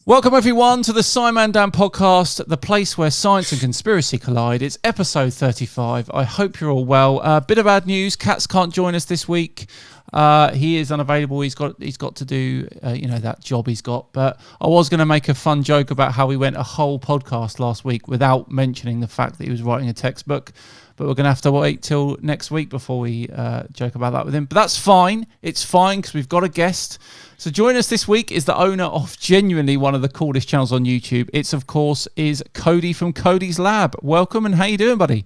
Welcome everyone to the SciManDan podcast, the place where science and conspiracy collide. It's episode 35. I hope you're all well. Bit of bad news. Katz can't join us this week. He is unavailable. He's got to do that job he's got. But I was going to make a fun joke about how we went a whole podcast last week without mentioning the fact that he was writing a textbook. But we're going to have to wait till next week before we joke about that with him. But that's fine. It's fine because we've got a guest. So join us this week is the owner of genuinely one of the coolest channels on YouTube. It's, of course, is Cody from Cody's Lab. Welcome, and how you doing, buddy?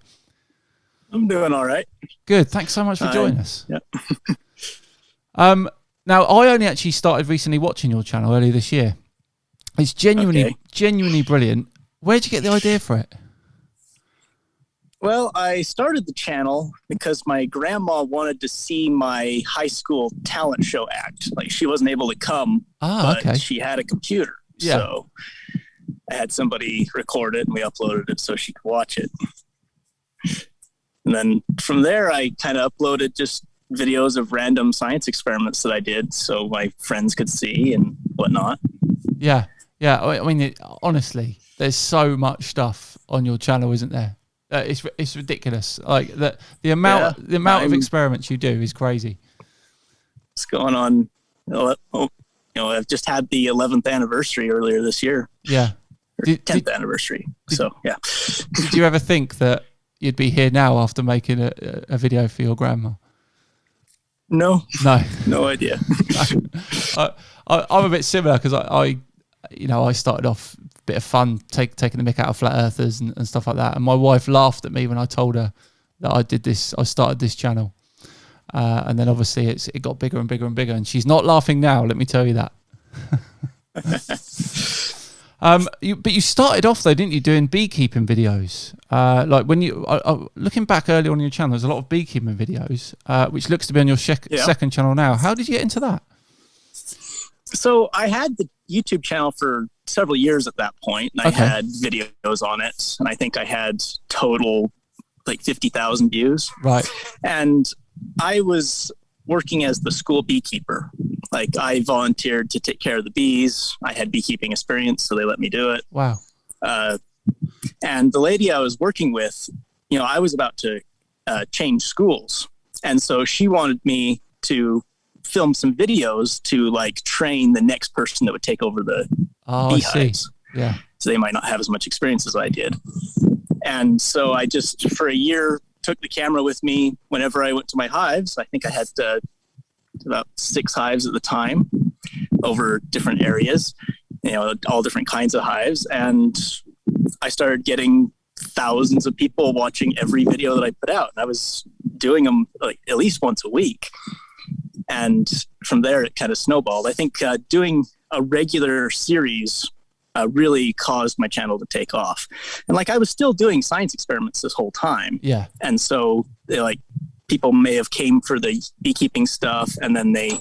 I'm doing all right. Good. Thanks so much for joining us. Yeah. Now, I only actually started recently watching your channel earlier this year. It's genuinely brilliant. Where'd you get the idea for it? Well, I started the channel because my grandma wanted to see my high school talent show act. Like, she wasn't able to come, but she had a computer. Yeah. So I had somebody record it and we uploaded it so she could watch it. And then from there, I kind of uploaded just videos of random science experiments that I did so my friends could see and whatnot. Yeah. I mean, honestly, there's so much stuff on your channel, isn't there? It's ridiculous. Like the amount of experiments you do is crazy. It's going on. I've just had the 11th anniversary earlier this year. Yeah, 10th anniversary. Yeah. Did you ever think that you'd be here now after making a video for your grandma? No idea. I'm a bit similar because I started off a bit of fun taking the mick out of flat earthers and stuff like that, and my wife laughed at me when I told her that I started this channel, and then obviously it got bigger and bigger and bigger, and she's not laughing now, let me tell you that. But you started off though, didn't you, doing beekeeping videos? Like when you looking back early on your channel, there's a lot of beekeeping videos, which looks to be on your second channel now. How did you get into that? So I had the YouTube channel for several years at that point, and I had videos on it, and I think I had total like 50,000 views. Right. And I was working as the school beekeeper. Like, I volunteered to take care of the bees. I had beekeeping experience, so they let me do it. Wow. And the lady I was working with, I was about to change schools. And so she wanted me to film some videos to like train the next person that would take over the beehives. Yeah. So they might not have as much experience as I did. And so I just, for a year, took the camera with me whenever I went to my hives. I think I had about 6 hives at the time over different areas, all different kinds of hives. And I started getting thousands of people watching every video that I put out. And I was doing them like at least once a week. And from there, it kind of snowballed. I think doing a regular series really caused my channel to take off. And like, I was still doing science experiments this whole time. Yeah. And so people may have came for the beekeeping stuff, and then they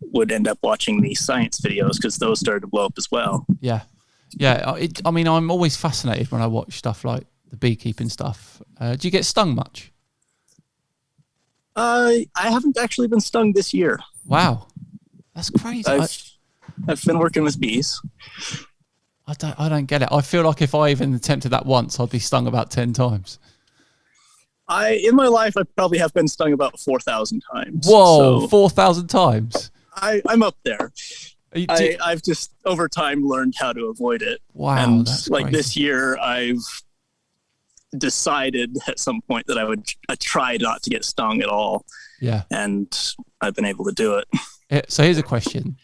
would end up watching the science videos because those started to blow up as well. Yeah. Yeah. I'm always fascinated when I watch stuff like the beekeeping stuff. Do you get stung much? I haven't actually been stung this year. Wow, that's crazy. I've been working with bees. I don't get it. I feel like if I even attempted that once, I'd be stung about 10 times. In my life, I probably have been stung about 4,000 times. Whoa, so 4,000 times. I'm up there. I've just over time learned how to avoid it. Wow, and that's like crazy. This year, I've decided at some point that I would try not to get stung at all. Yeah. And I've been able to do it. So here's a question.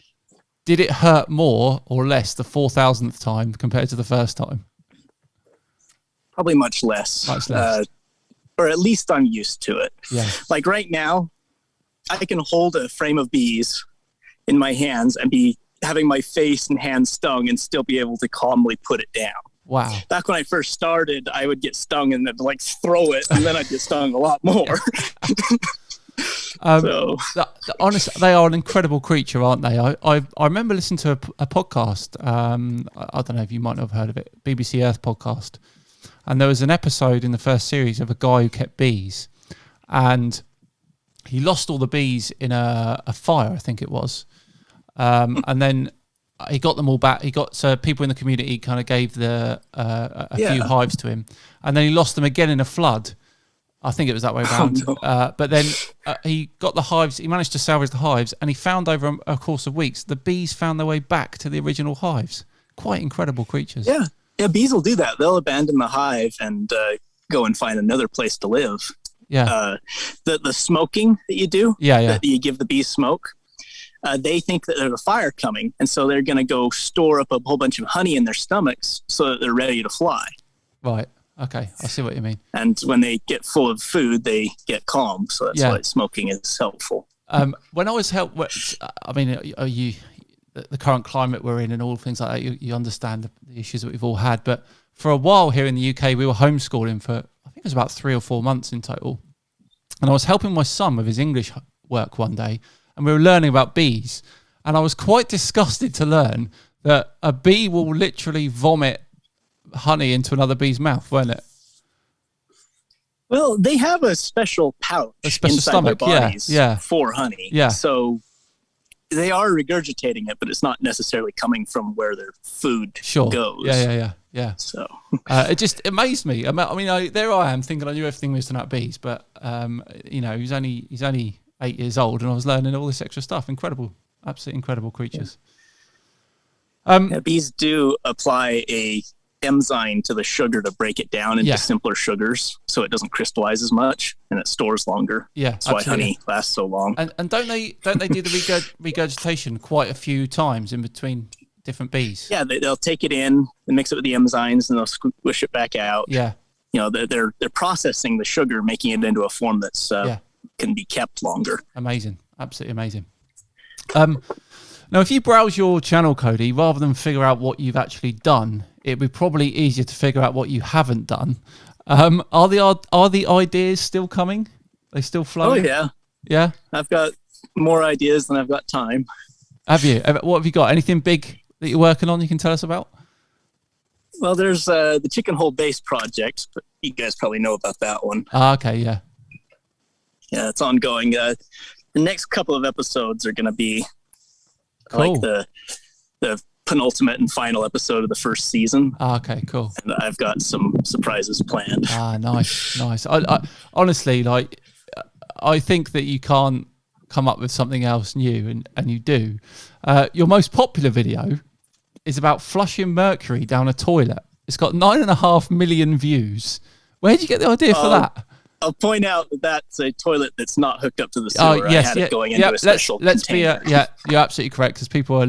Did it hurt more or less the 4,000th time compared to the first time? Probably much less. Or at least I'm used to it. Yeah. Like right now, I can hold a frame of bees in my hands and be having my face and hands stung and still be able to calmly put it down. Wow. Back when I first started, I would get stung and then like throw it, and then I'd get stung a lot more. Honestly, they are an incredible creature, aren't they? I remember listening to a podcast. I don't know if you might not have heard of it, BBC Earth podcast. And there was an episode in the first series of a guy who kept bees, and he lost all the bees in a fire, I think it was. And then he got them all back. So people in the community kind of gave a few hives to him, and then he lost them again in a flood. I think it was that way around. Oh, no. But then he got the hives. He managed to salvage the hives, and he found over a course of weeks the bees found their way back to the original hives. Quite incredible creatures. Yeah, bees will do that. They'll abandon the hive and go and find another place to live. Yeah. The smoking that you do, that you give the bees smoke, they think that there's a fire coming, and so they're going to go store up a whole bunch of honey in their stomachs so that they're ready to fly. Right. Okay. I see what you mean. And when they get full of food, they get calm. So that's why smoking is helpful. When I was the current climate we're in and all things like that, you understand the issues that we've all had. But for a while here in the UK, we were homeschooling for, I think it was about 3 or 4 months in total. And I was helping my son with his English work one day, and we were learning about bees. And I was quite disgusted to learn that a bee will literally vomit honey into another bee's mouth, won't it? Well, they have a special pouch inside stomach, their bodies for honey. Yeah. So they are regurgitating it, but it's not necessarily coming from where their food goes. Yeah. So it just amazed me. I mean, there I am thinking I knew everything was about bees, but he's only 8 years old, and I was learning all this extra stuff. Incredible, absolutely incredible creatures. Bees do apply a enzyme to the sugar to break it down into simpler sugars, so it doesn't crystallize as much and it stores longer. Yeah, that's why honey lasts so long. And don't they do the regurgitation quite a few times in between different bees? Yeah, they'll take it in and mix it with the enzymes, and they'll squish it back out. Yeah, they're processing the sugar, making it into a form that's can be kept longer. Amazing, absolutely amazing. Now, if you browse your channel, Cody, rather than figure out what you've actually done, it'd be probably easier to figure out what you haven't done. Are the ideas still coming? Are they still flowing? Oh, yeah. Yeah? I've got more ideas than I've got time. Have you? What have you got? Anything big that you're working on you can tell us about? Well, there's the chicken hole base project, but you guys probably know about that one. Okay, yeah. Yeah, it's ongoing. The next couple of episodes are going to be like the penultimate and final episode of the first season. Okay, cool. And I've got some surprises planned. Nice. I honestly, I think that you can't come up with something else new, and you do. Your most popular video is about flushing mercury down a toilet. It's got 9.5 million views. Where did you get the idea for that? I'll point out that that's a toilet that's not hooked up to the sewer. I had it going into a special container. You're absolutely correct, because people are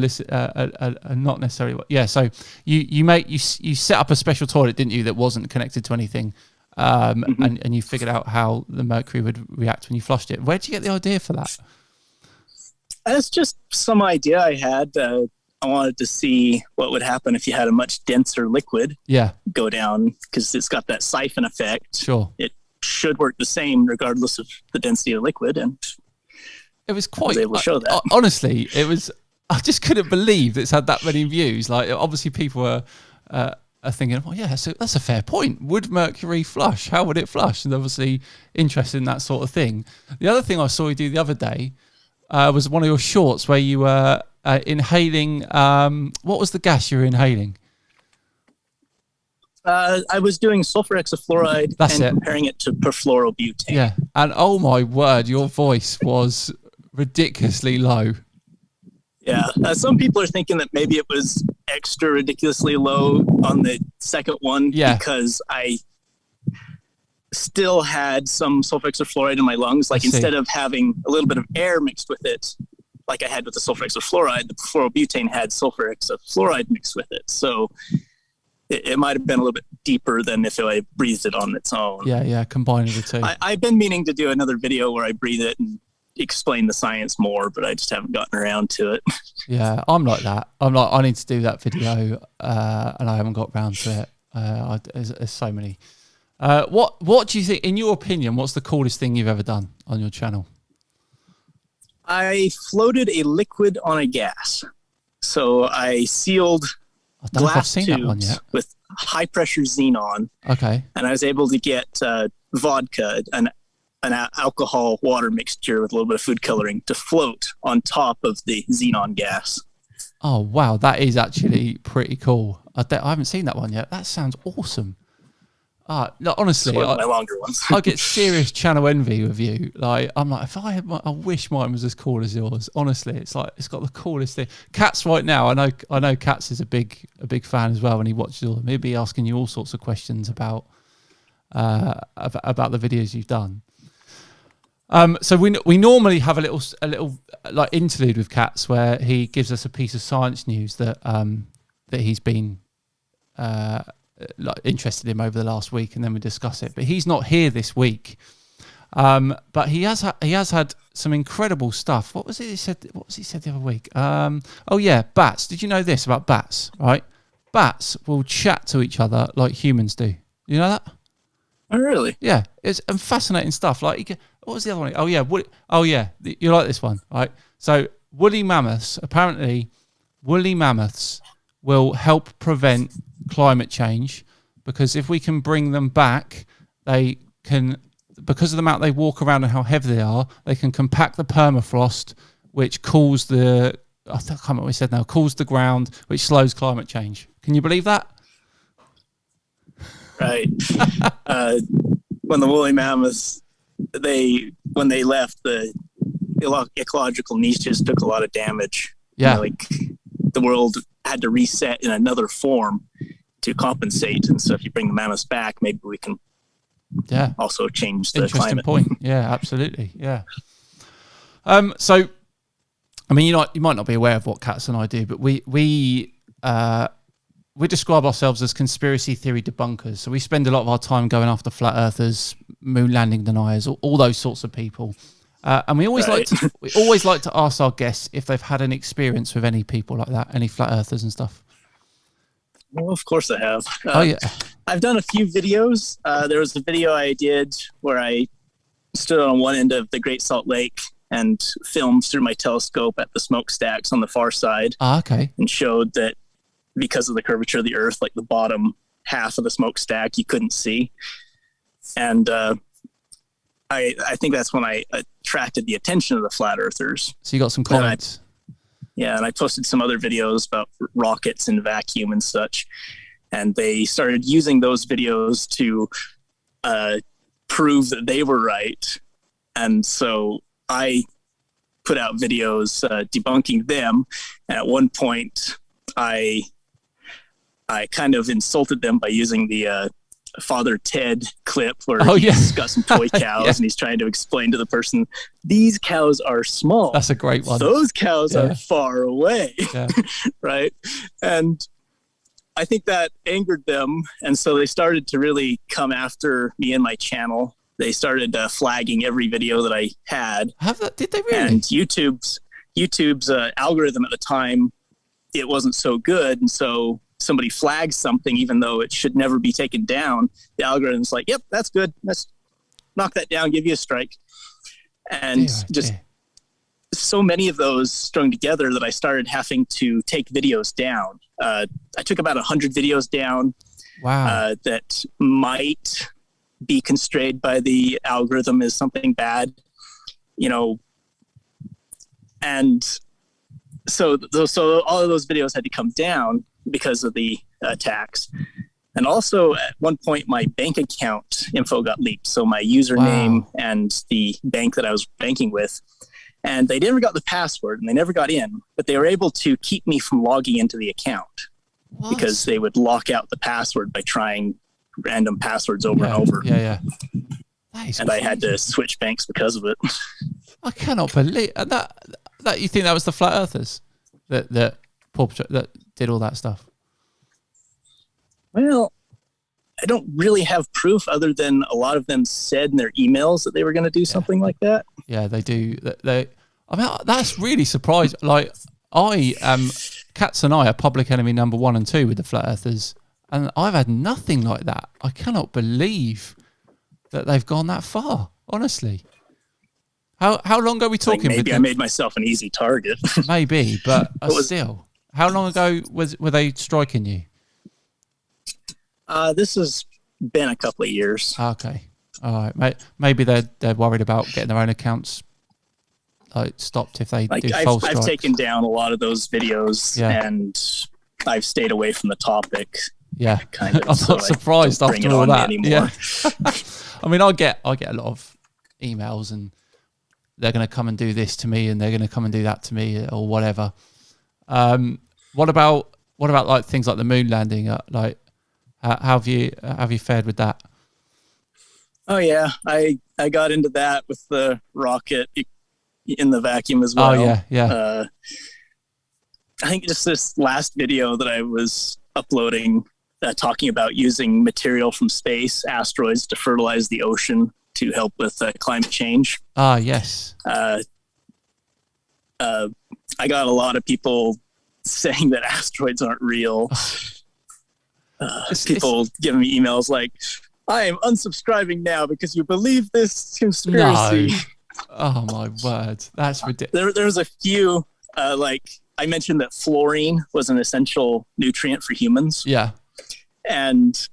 not necessarily. Yeah, so you set up a special toilet, didn't you, that wasn't connected to anything, and you figured out how the mercury would react when you flushed it. Where did you get the idea for that? That's just some idea I had. I wanted to see what would happen if you had a much denser liquid go down, because it's got that siphon effect. Sure. It should work the same regardless of the density of the liquid, and it was quite able to show that. Honestly, it was. I just couldn't believe it's had that many views. Like, obviously people are thinking, well, yeah, that's a fair point. Would mercury flush? How would it flush? And obviously interested in that sort of thing. The other thing I saw you do the other day was one of your shorts where you were inhaling. What was the gas you were inhaling? I was doing sulfur hexafluoride comparing it to perfluorobutane. Yeah, and oh my word, your voice was ridiculously low. Yeah, some people are thinking that maybe it was extra ridiculously low on the second one because I still had some sulfur hexafluoride in my lungs. Like, instead of having a little bit of air mixed with it, like I had with the sulfur hexafluoride, the perfluorobutane had sulfur hexafluoride mixed with it. So it might have been a little bit deeper than if I breathed it on its own. Yeah, combining the two. I've been meaning to do another video where I breathe it and explain the science more, but I just haven't gotten around to it. Yeah, I'm like that. I need to do that video, and I haven't got around to it. There's so many. What do you think, in your opinion, what's the coolest thing you've ever done on your channel? I floated a liquid on a gas. So I sealed glass tubes with high pressure xenon. Okay. And I was able to get vodka, an alcohol water mixture with a little bit of food coloring, to float on top of the xenon gas. Oh, wow. That is actually pretty cool. I haven't seen that one yet. That sounds awesome. No, honestly, It's one of my longer ones. I get serious channel envy with you. Like, I'm like, if I had I wish mine was as cool as yours. Honestly, it's like, it's got the coolest thing. Kat's right now. I know Kat's is a big fan as well, and he watches all of them. He'll be asking you all sorts of questions about the videos you've done. So we normally have a little like interlude with Katz where he gives us a piece of science news that he's been like interested in over the last week, and then we discuss it. But he's not here this week. But he has had some incredible stuff. What was it he said? What was he said the other week? Oh yeah, bats. Did you know this about bats? Right, bats will chat to each other like humans do. You know that? Oh, really? Yeah, it's fascinating stuff. Like, what was the other one? Oh yeah, you like this one, right? So woolly mammoths. Apparently, woolly mammoths will help prevent climate change, because if we can bring them back, they can, because of the amount they walk around and how heavy they are, they can compact the permafrost, which cools the, I can't remember what we said now, cools the ground, which slows climate change. Can you believe that? Right. When the woolly mammoths, when they left, the ecological niches took a lot of damage. Yeah. Like the world had to reset in another form to compensate. And so if you bring the mammoths back, maybe we can also change the Interesting climate. Point. Yeah, absolutely. Yeah. So, I mean, you might not be aware of what Katz and I do, but we describe ourselves as conspiracy theory debunkers. So we spend a lot of our time going after flat earthers, moon landing deniers, all those sorts of people. And we always like to ask our guests if they've had an experience with any people like that, any flat earthers and stuff. Well, of course I have. Oh yeah, I've done a few videos. There was a video I did where I stood on one end of the Great Salt Lake and filmed through my telescope at the smokestacks on the far side. Okay. And showed that because of the curvature of the Earth, like the bottom half of the smokestack, you couldn't see. And I think that's when I attracted the attention of the flat earthers. So you got some comments. And I posted some other videos about rockets and vacuum and such. And they started using those videos to prove that they were right. And so I put out videos debunking them. And at one point, I kind of insulted them by using the Father Ted clip where he's got some toy cows and he's trying to explain to the person, these cows are small. That's a great one. Those cows are far away. Yeah. Right. And I think that angered them. And so they started to really come after me and my channel. They started flagging every video that I had. Did they really? And YouTube's algorithm at the time, it wasn't so good. And so somebody flags something, even though it should never be taken down, the algorithm's like, yep, that's good. Let's knock that down, give you a strike. And so many of those strung together that I started having to take videos down. I took about 100 videos down. Wow. That might be constrained by the algorithm as something bad, and so all of those videos had to come down because of the attacks. And also at one point my bank account info got leaked. So my username and the bank that I was banking with, and they never got the password and they never got in, but they were able to keep me from logging into the account because they would lock out the password by trying random passwords over and over. Yeah. And I had to switch banks because of it. I cannot believe that you think that was the flat earthers that did all that stuff. Well, I don't really have proof other than a lot of them said in their emails that they were going to do something like that. Yeah, they do. I mean, that's really surprising. Like, Katz and I are public enemy number 1 and 2 with the flat earthers, and I've had nothing like that. I cannot believe that they've gone that far. Honestly, how long ago are we talking? Maybe I made myself an easy target. Maybe, but still, how long ago were they striking you? This has been a couple of years. Okay, all right. Maybe they're worried about getting their own accounts stopped if they like do false strikes. I've taken down a lot of those videos, and I've stayed away from the topic. Yeah, kind of. I'm not surprised after all that. Yeah. I mean, I get a lot of emails, and they're going to come and do this to me, and they're going to come and do that to me, or whatever. What about like things like the moon landing? Like, how have you fared with that? Oh yeah, I got into that with the rocket in the vacuum as well. Oh yeah. I think just this last video that I was uploading, talking about using material from space, asteroids, to fertilize the ocean to help with climate change. Ah, yes. I got a lot of people saying that asteroids aren't real. People giving me emails like, I am unsubscribing now because you believe this conspiracy. No. Oh my word. That's ridiculous. There's a few, like I mentioned that fluorine was an essential nutrient for humans. Yeah. And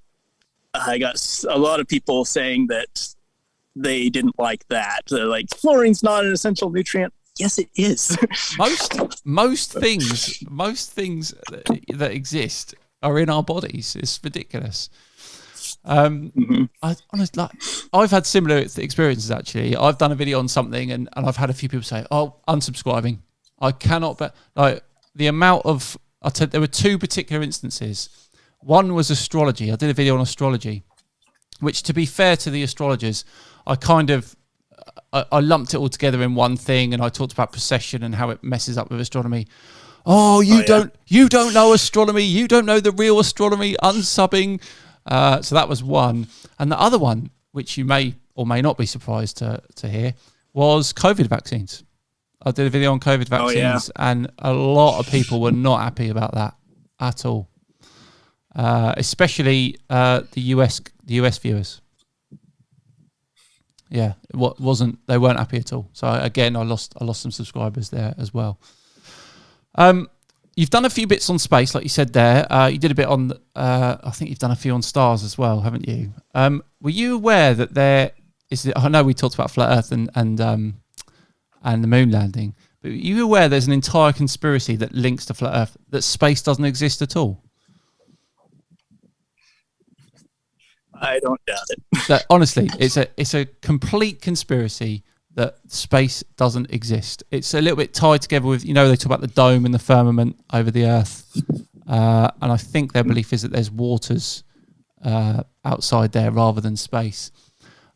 I got a lot of people saying that they didn't like that. They're like, fluorine's not an essential nutrient. Yes, it is. most things that exist are in our bodies. It's ridiculous. I honestly, I've had similar experiences actually. I've done a video on something, and I've had a few people say, "Oh, unsubscribing." I cannot, but like the amount of there were two particular instances. One was astrology. I did a video on astrology, which, to be fair to the astrologers, I kind of I lumped it all together in one thing, and I talked about precession and how it messes up with astronomy. Oh, you don't know astronomy. You don't know the real astronomy. Unsubbing. So that was one. And the other one, which you may or may not be surprised to hear, was COVID vaccines. I did a video on COVID vaccines, and a lot of people were not happy about that at all. Especially the US viewers. Yeah, they weren't happy at all. So again, I lost some subscribers there as well. You've done a few bits on space, like you said there. You did a bit on, I think you've done a few on stars as well, haven't you? Were you aware that there is? I know we talked about flat Earth and the moon landing, but were you aware there's an entire conspiracy that links to flat Earth, that space doesn't exist at all? I don't doubt it. That, honestly, it's a complete conspiracy that space doesn't exist. It's a little bit tied together with, they talk about the dome and the firmament over the Earth. And I think their belief is that there's waters outside there rather than space.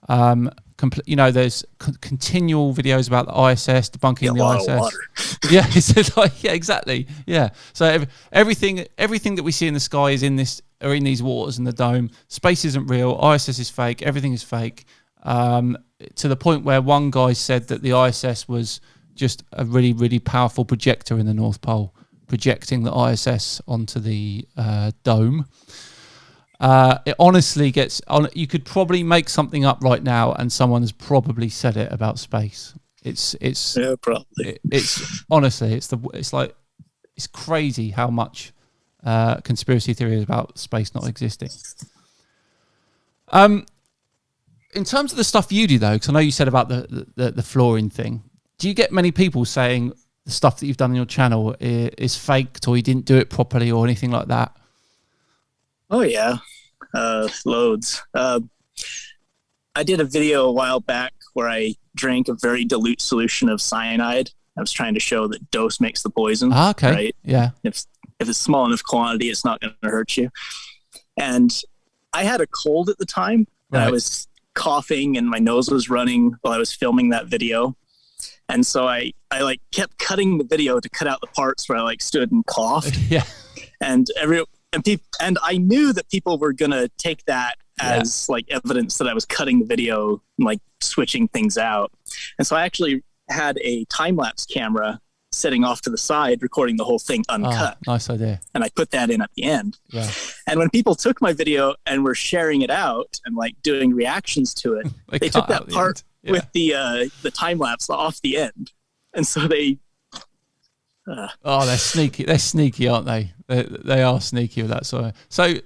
There's continual videos about the ISS, debunking the ISS. Yeah, it's like, yeah, exactly. Yeah. So everything that we see in the sky is in these waters in the dome. Space isn't real. ISS is fake. Everything is fake. To the point where one guy said that the ISS was just a really, really powerful projector in the North Pole, projecting the ISS onto the dome. It honestly gets on. You could probably make something up right now, and someone has probably said it about space. It's probably. It's honestly, it's crazy how much conspiracy theory is about space not existing. In terms of the stuff you do, though, because I know you said about the fluorine thing, do you get many people saying the stuff that you've done on your channel is faked, or you didn't do it properly, or anything like that? Oh, yeah. Loads. I did a video a while back where I drank a very dilute solution of cyanide. I was trying to show that dose makes the poison. Ah, okay. Right? Yeah. If it's small enough quantity, it's not going to hurt you. And I had a cold at the time. Right. I was coughing and my nose was running while I was filming that video. And so I kept cutting the video to cut out the parts where I stood and coughed. Yeah. And I knew that people were going to take that as evidence that I was cutting the video and switching things out. And so I actually had a time-lapse camera sitting off to the side, recording the whole thing uncut. Oh, nice idea. And I put that in at the end. Yeah. And when people took my video and were sharing it out and doing reactions to it, they took that part with the time-lapse off the end. And so they... Oh, they're sneaky. They're sneaky, aren't they? They are sneaky with that sort of... So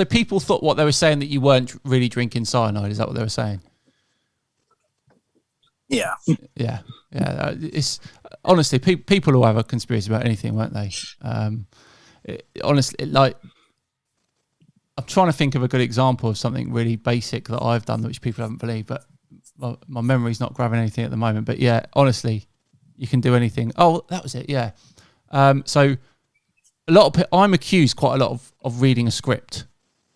people thought what they were saying, that you weren't really drinking cyanide. Is that what they were saying? Yeah. Yeah. It's honestly people will have a conspiracy about anything, won't they? Honestly, like, I'm trying to think of a good example of something really basic that I've done which people haven't believed, but my memory's not grabbing anything at the moment. But yeah, honestly, you can do anything. Oh, that was it. Yeah. So a lot of I'm accused quite a lot of reading a script.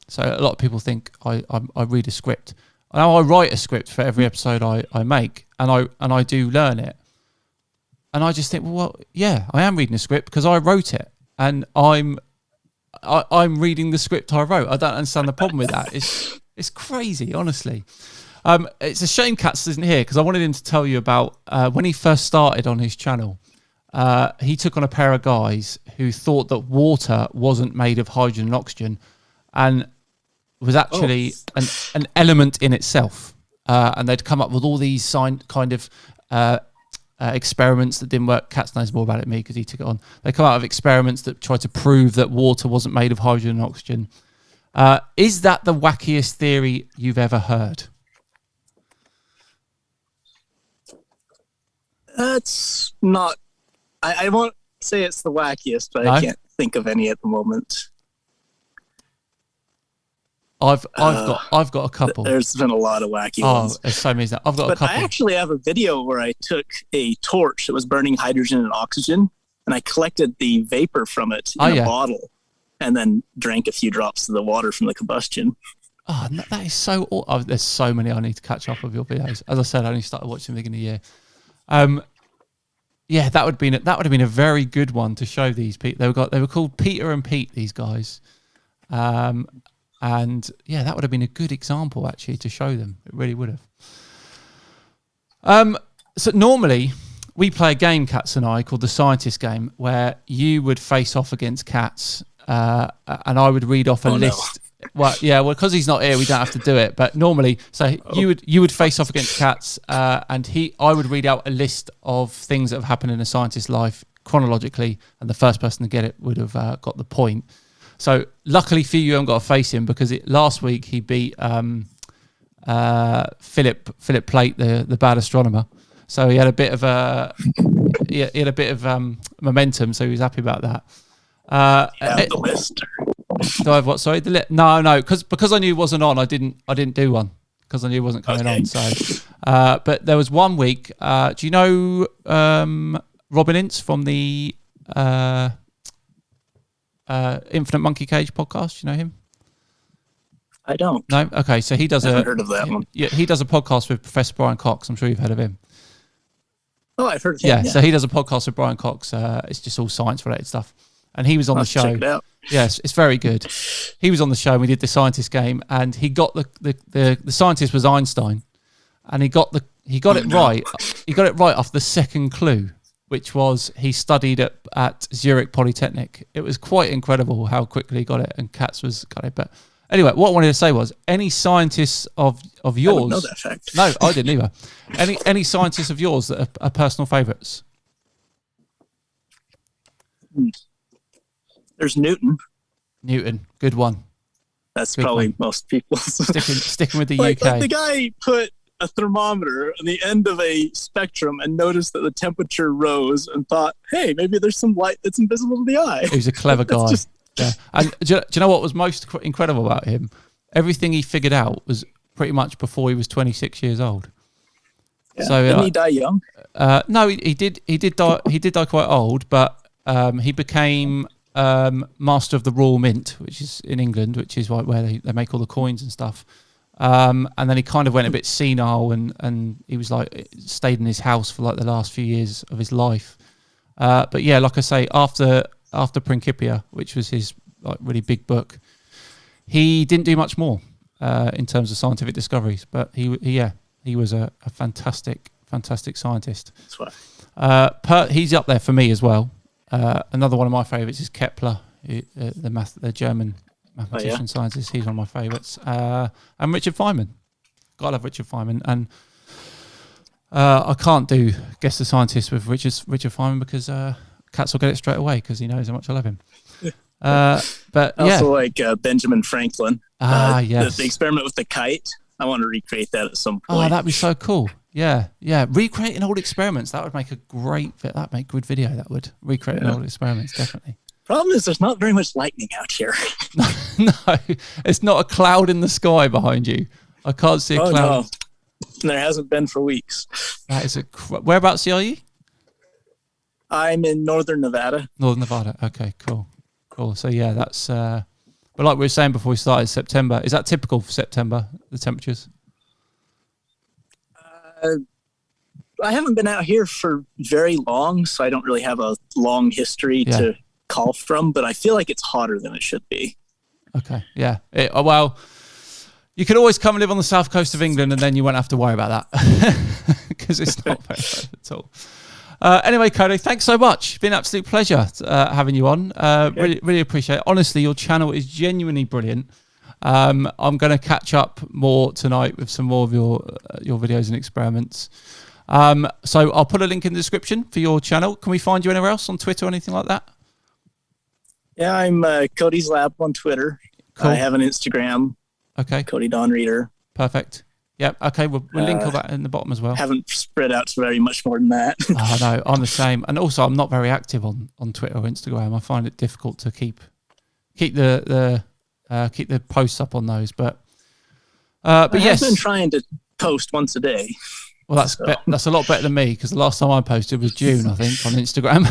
So a lot of people think I read a script. Now I write a script for every episode I make, and I do learn it. And I just think, well, yeah, I am reading a script because I wrote it, and I'm reading the script I wrote. I don't understand the problem with that. It's crazy, honestly. It's a shame Katz isn't here because I wanted him to tell you about when he first started on his channel. He took on a pair of guys who thought that water wasn't made of hydrogen and oxygen, and was actually an element in itself. And they'd come up with all these experiments that didn't work. Katz knows more about it than me because he took it on. They come out of experiments that tried to prove that water wasn't made of hydrogen and oxygen. Is that the wackiest theory you've ever heard? That's not. I won't say it's the wackiest, but no? I can't think of any at the moment. I've got a couple. There's been a lot of wacky ones. Oh, there's so many. I've got a couple. I actually have a video where I took a torch that was burning hydrogen and oxygen, and I collected the vapor from it in a bottle, and then drank a few drops of the water from the combustion. Oh, that is so. There's so many I need to catch up with your videos. As I said, I only started watching them at the beginning of the year. Yeah, that would have been a very good one to show these people. They were called Peter and Pete. These guys. And yeah, that would have been a good example actually to show them. It really would have. So normally we play a game, Katz and I, called the Scientist Game, where you would face off against Katz, and I would read off a list. No. Well, because he's not here, we don't have to do it. But normally, you would face off against Katz, and I would read out a list of things that have happened in a scientist's life chronologically, and the first person to get it would have got the point. So luckily for you haven't got to face him because last week he beat Philip Plate, the bad astronomer. So he had a bit of momentum. So he was happy about that. The list. Do I have what? Sorry, the list. No, because I knew he wasn't on. I didn't do one because I knew he wasn't coming on. So, but there was one week. Do you know Robin Ince from the Infinite Monkey Cage podcast? You know him? I don't. No? Okay, so he does heard of that one. Yeah, he does a podcast with Professor Brian Cox. I'm sure you've heard of him. Oh, I've heard of him. Yeah, so he does a podcast with Brian Cox. It's just all science related stuff. And he was on the show. Check it out. Yes, it's very good. He was on the show and we did the Scientist Game, and he got the scientist was Einstein, and he got it right. He got it right off the second clue, which was he studied at Zurich Polytechnic. It was quite incredible how quickly he got it, and Katz got it. But anyway, what I wanted to say was, any scientists of yours... I didn't know that fact. No, I didn't either. Any scientists of yours that are personal favourites? There's Newton. Newton, good one. That's good probably one. Most people. Sticking with the UK. Like the guy put a thermometer on the end of a spectrum and noticed that the temperature rose and thought, hey, maybe there's some light that's invisible to the eye. He was a clever guy. Yeah. And do you know what was most incredible about him? Everything he figured out was pretty much before he was 26 years old. Yeah. So didn't he die young? No, he did die quite old, but he became Master of the Royal Mint, which is in England, which is where they make all the coins and stuff. And then he kind of went a bit senile, and he was stayed in his house for the last few years of his life. But yeah, like I say, after Principia, which was his really big book, he didn't do much more in terms of scientific discoveries. But he was a fantastic scientist. That's right. He's up there for me as well. Another one of my favourites is Kepler, the German mathematician scientist. He's one of my favourites. And Richard Feynman. Gotta love Richard Feynman. And I can't do Guess the Scientist with Richard Feynman because Katz will get it straight away because he knows how much I love him. But I also like Benjamin Franklin. Yes. The experiment with the kite. I want to recreate that at some Oh, point. that'd be so cool. Yeah, yeah. Recreating old experiments. That would make a great fit. That'd make good video. That would. Recreating old experiments, definitely. Problem is, there's not very much lightning out here. No, it's not a cloud in the sky behind you. I can't see a cloud. No, there hasn't been for weeks. That is whereabouts are you? I'm in northern Nevada. Northern Nevada. Okay, cool. So yeah, that's. But like we were saying before we started, September. Is that typical for September? The temperatures? I haven't been out here for very long, so I don't really have a long history to call from. But I feel like it's hotter than it should be. Okay. Yeah. Well, you could always come and live on the south coast of England, and then you won't have to worry about that because it's not very bad at all. Anyway, Cody, thanks so much. It's been an absolute pleasure having you on. Really, really appreciate it. Honestly, your channel is genuinely brilliant. I'm going to catch up more tonight with some more of your videos and experiments. So I'll put a link in the description for your channel. Can we find you anywhere else on Twitter or anything like that? Yeah, I'm Cody's Lab on Twitter. Cool. I have an Instagram. Okay. Cody Don Reader. Perfect. Yep. Okay. We'll link all that in the bottom as well. Haven't spread out to very much more than that. Oh, no, I'm the same. And also, I'm not very active on Twitter or Instagram. I find it difficult to keep the posts up on those. But yes, I've been trying to post once a day. Well, that's a lot better than me because the last time I posted was June, I think, on Instagram.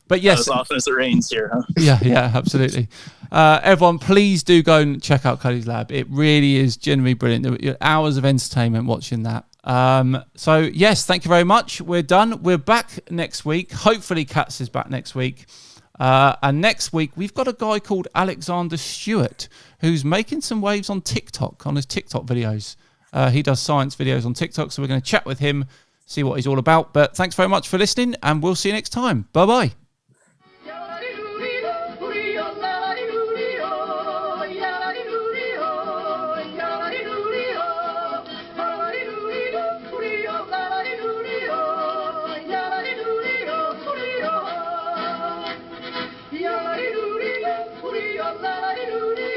But yes, as often as it rains here, huh? Yeah, absolutely. Everyone, please do go and check out Cody's Lab. It really is genuinely brilliant. There were hours of entertainment watching that. So yes, thank you very much. We're done. We're back next week. Hopefully, Katz is back next week. And next week we've got a guy called Alexander Stewart who's making some waves on TikTok on his TikTok videos. He does science videos on TikTok, so we're going to chat with him, see what he's all about. But thanks very much for listening, and we'll see you next time. Bye-bye. la la